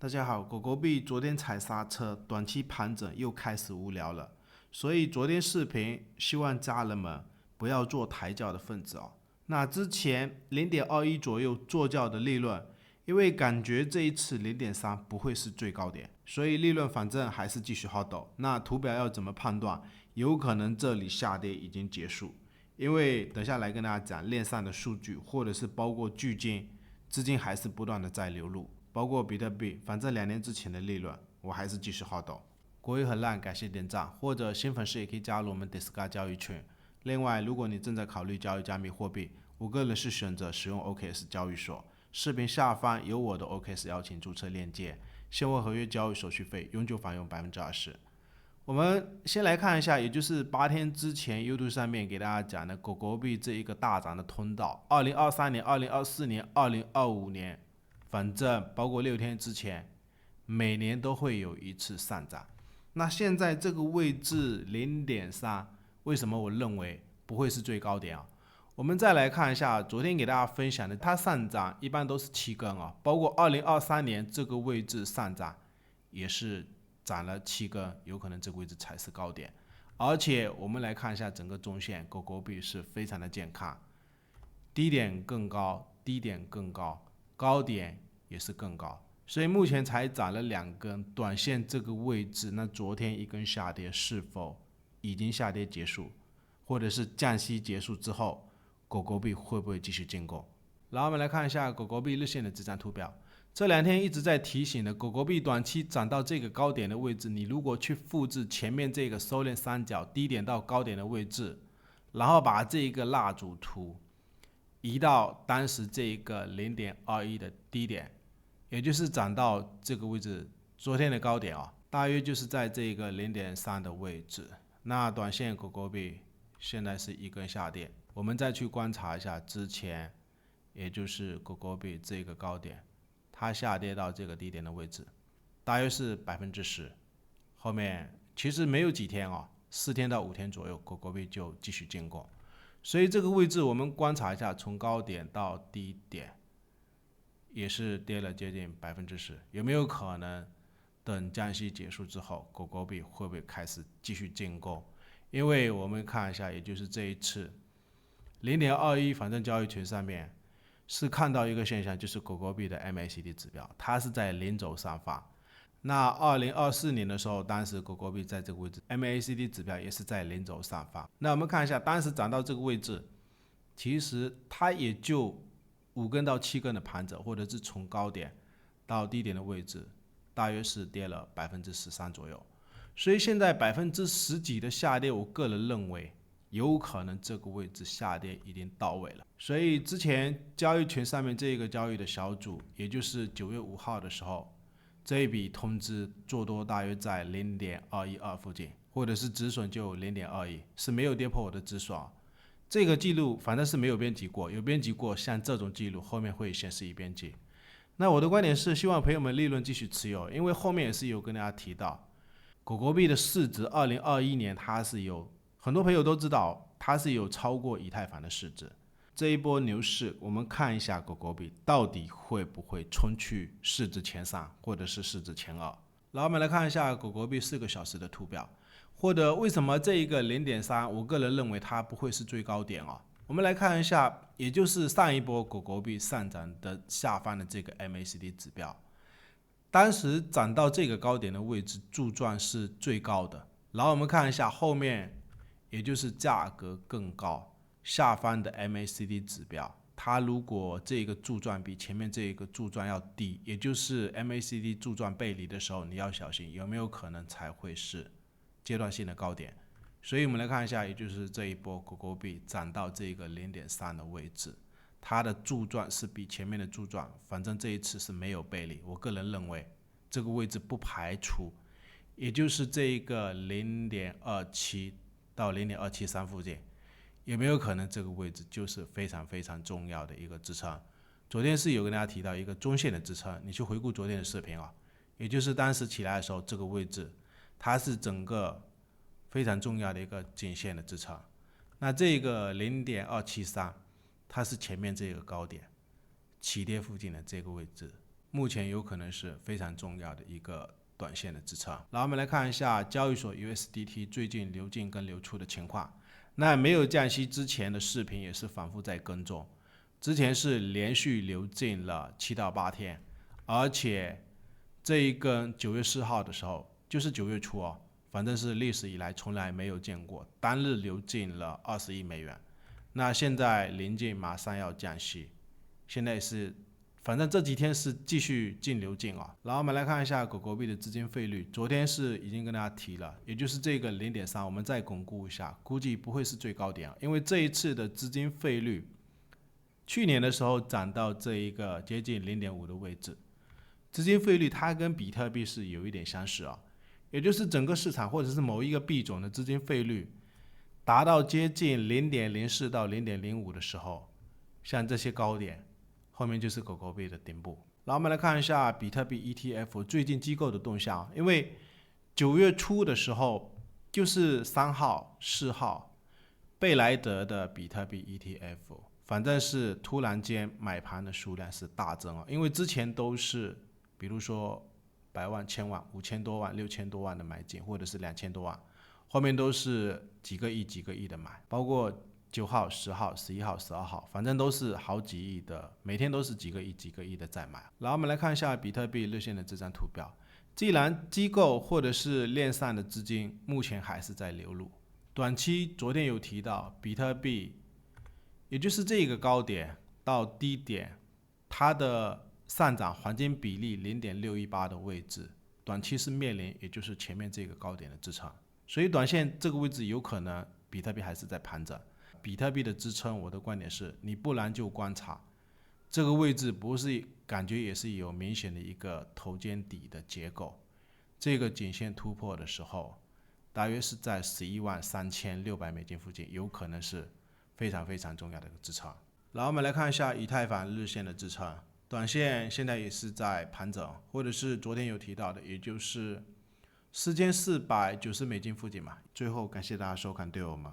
大家好，狗狗币昨天踩刹车，短期盘整又开始无聊了，所以昨天视频希望家人们不要做抬轿的分子哦。那之前0.21左右做轿的利润，因为感觉这一次0.3不会是最高点，所以利润反正还是继续好抖。那图表要怎么判断？有可能这里下跌已经结束，因为等下来跟大家讲链上的数据，或者是包括巨金资金还是不断的在流入。包括比特币，反正2年之前的利润，我还是继续好抖。国语很烂，感谢点赞，或者新粉丝也可以加入我们 Discord 交易群。另外，如果你正在考虑交易加密货币，我个人是选择使用 OKS 交易所。视频下方有我的 OKS 邀请注册链接，现货合约交易手续费永久返用20%。我们先来看一下，也就是8天之前 YouTube 上面给大家讲的狗狗币这一个大涨的通道，2023年、2024年、2025年。反正包括6天之前，每年都会有一次上涨。那现在这个位置0.3，为什么我认为不会是最高点啊？我们再来看一下昨天给大家分享的，它上涨一般都是7根啊，包括2023年这个位置上涨也是涨了7根，有可能这个位置才是高点。而且我们来看一下整个中线，狗狗币是非常的健康，低点更高，低点更高。高点也是更高，所以目前才涨了2根，短线这个位置，那昨天一根下跌是否已经下跌结束，或者是降息结束之后，狗狗币会不会继续进攻？然后我们来看一下狗狗币日线的止涨图表，这2天一直在提醒的，狗狗币短期涨到这个高点的位置，你如果去复制前面这个收敛三角低点到高点的位置，然后把这一个蜡烛图移到当时这一个0.21的低点，也就是涨到这个位置，昨天的高点啊，大约就是在这个0.3的位置。那短线狗狗币现在是一根下跌，我们再去观察一下之前，也就是狗狗币这个高点，它下跌到这个低点的位置，大约是10%。后面其实没有几天啊，4天到5天左右，狗狗币就继续进攻。所以这个位置我们观察一下，从高点到低点也是跌了接近10%，有没有可能等降息结束之后，狗狗币会不会开始继续进攻？因为我们看一下，也就是这一次0.21，反正交易群上面是看到一个现象，就是狗狗币的 MACD 指标，它是在0轴上方。那2024年的时候，当时狗狗币在这个位置 ，MACD 指标也是在0轴上方。那我们看一下，当时涨到这个位置，其实它也就5根到7根的盘整，或者是从高点到低点的位置，大约是跌了13%左右。所以现在10%几的下跌，我个人认为有可能这个位置下跌已经到位了。所以之前交易群上面这个交易的小组，也就是9月5号的时候。这一笔通知做多大约在0.212附近，或者是止损就0.21，是没有跌破我的止损。这个记录反正是没有编辑过，有编辑过，像这种记录后面会显示已编辑。那我的观点是，希望朋友们利润继续持有，因为后面也是有跟大家提到，狗狗币的市值2021年它是有很多朋友都知道，它是有超过以太坊的市值。这一波牛市，我们看一下狗狗币到底会不会冲去市值前3，或者是市值前2。然后我们来看一下狗狗币4个小时的图表，或者为什么这一个0.3，我个人认为它不会是最高点啊。我们来看一下，也就是上一波狗狗币上涨的下方的这个 MACD 指标，当时涨到这个高点的位置，柱状是最高的。然后我们看一下后面，也就是价格更高。下方的 MACD 指标，它如果这个柱状比前面这个柱状要低，也就是 MACD 柱状背离的时候，你要小心有没有可能才会是阶段性的高点。所以我们来看一下，也就是这一波狗狗币涨到这个0.3的位置，它的柱状是比前面的柱状，反正这一次是没有背离。我个人认为这个位置不排除，也就是这一个0.27到0.273附近。有没有可能这个位置就是非常非常重要的一个支撑？昨天是有跟大家提到一个中线的支撑，你去回顾昨天的视频啊，也就是当时起来的时候，这个位置它是整个非常重要的一个颈线的支撑。那这个0.273，它是前面这个高点起跌附近的这个位置，目前有可能是非常重要的一个短线的支撑。然后我们来看一下交易所 USDT 最近流进跟流出的情况。那没有降息之前的视频也是反复在跟踪，之前是连续流进了7到8天，而且这一根9月4号的时候，就是9月初哦，反正是历史以来从来没有见过单日流进了20亿美元。那现在临近马上要降息，现在是反正这几天是继续净流进啊。然后我们来看一下狗狗币的资金费率，昨天是已经跟大家提了，也就是这个 0.3， 我们再巩固一下，估计不会是最高点啊，因为这一次的资金费率，去年的时候涨到这一个接近 0.5 的位置，资金费率它跟比特币是有一点相似啊，也就是整个市场或者是某一个币种的资金费率达到接近 0.04 到 0.05 的时候，像这些高点后面就是狗狗币的顶部。然后我们来看一下比特币 ETF 最近机构的动向，因为9月初的时候就是3号、4号，贝莱德的比特币 ETF， 反正是突然间买盘的数量是大增啊，因为之前都是比如说100万、1000万、5000多万、6000多万的买进，或者是2000多万，后面都是几个亿、几个亿的买，包括9号、10号、11号、12号，反正都是好几亿的，每天都是几个亿、几个亿的在买。然后我们来看一下比特币日线的这张图表，既然机构或者是链上的资金目前还是在流入，短期昨天有提到比特币，也就是这个高点到低点，它的上涨黄金比例 0.618 的位置，短期是面临也就是前面这个高点的支撑，所以短线这个位置有可能比特币还是在盘整。比特币的支撑，我的观点是，你不然就观察这个位置，不是感觉也是有明显的一个头肩底的结构，这个颈线突破的时候，大约是在113600美金附近，有可能是非常非常重要的一个支撑。然后我们来看一下以太坊日线的支撑，短线现在也是在盘整，或者是昨天有提到的，也就是4490美金附近嘛。最后感谢大家收看，对我们